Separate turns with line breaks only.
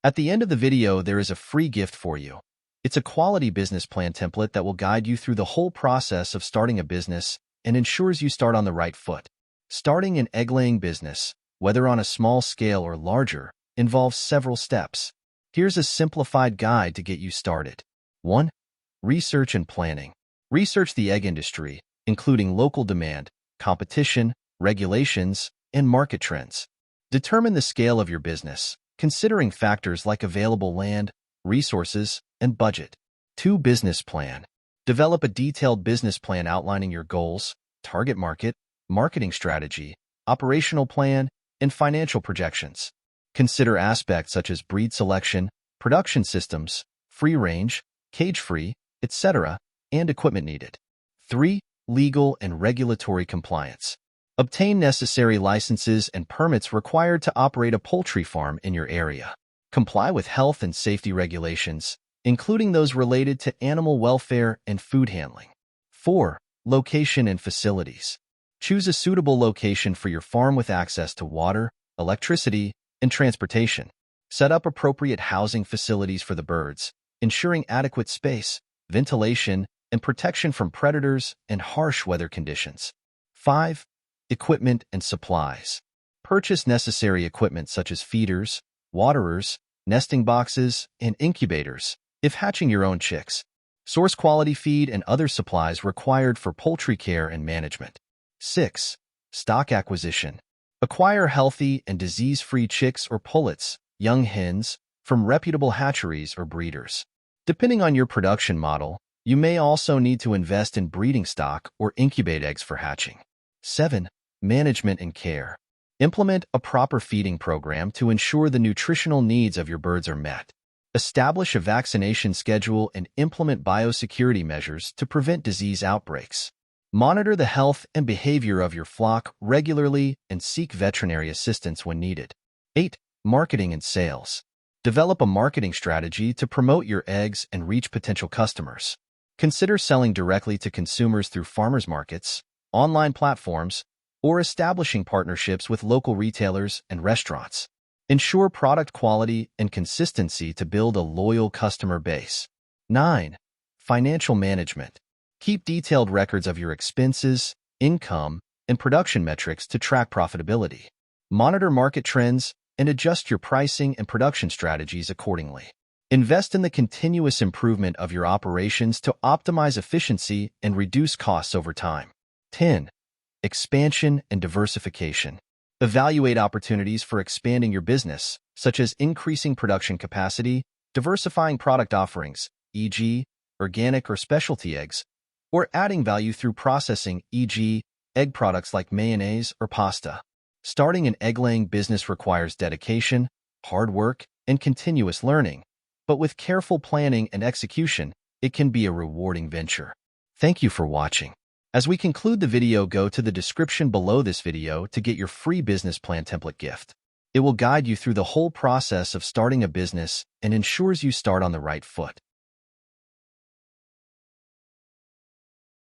At the end of the video, there is a free gift for you. It's a quality business plan template that will guide you through the whole process of starting a business and ensures you start on the right foot. Starting an egg-laying business, whether on a small scale or larger, involves several steps. Here's a simplified guide to get you started. 1. Research and planning. Research the egg industry, including local demand, competition, regulations, and market trends. Determine the scale of your business, considering factors like available land, resources, and budget. 2. Business plan. Develop a detailed business plan outlining your goals, target market, marketing strategy, operational plan, and financial projections. Consider aspects such as breed selection, production systems, free range, cage-free, etc., and equipment needed. 3. Legal and regulatory compliance. Obtain necessary licenses and permits required to operate a poultry farm in your area. Comply with health and safety regulations, including those related to animal welfare and food handling. 4. Location and facilities. Choose a suitable location for your farm with access to water, electricity, and transportation. Set up appropriate housing facilities for the birds, ensuring adequate space, ventilation, and protection from predators and harsh weather conditions. 5. Equipment and supplies. Purchase necessary equipment such as feeders, waterers, nesting boxes, and incubators, if hatching your own chicks. Source quality feed and other supplies required for poultry care and management. 6. Stock acquisition. Acquire healthy and disease-free chicks or pullets, young hens, from reputable hatcheries or breeders. Depending on your production model, you may also need to invest in breeding stock or incubate eggs for hatching. 7. Management and care. Implement a proper feeding program to ensure the nutritional needs of your birds are met. Establish a vaccination schedule and implement biosecurity measures to prevent disease outbreaks. Monitor the health and behavior of your flock regularly and seek veterinary assistance when needed. 8. Marketing and sales. Develop a marketing strategy to promote your eggs and reach potential customers. Consider selling directly to consumers through farmers markets, online platforms, or establishing partnerships with local retailers and restaurants. Ensure product quality and consistency to build a loyal customer base. 9. Financial management. Keep detailed records of your expenses, income, and production metrics to track profitability. Monitor market trends and adjust your pricing and production strategies accordingly. Invest in the continuous improvement of your operations to optimize efficiency and reduce costs over time. 10. Expansion and diversification. Evaluate opportunities for expanding your business, such as increasing production capacity, diversifying product offerings, e.g., organic or specialty eggs, or adding value through processing, e.g., egg products like mayonnaise or pasta. Starting an egg-laying business requires dedication, hard work, and continuous learning, but with careful planning and execution, it can be a rewarding venture. Thank you for watching. As we conclude the video, go to the description below this video to get your free business plan template gift. It will guide you through the whole process of starting a business and ensures you start on the right foot.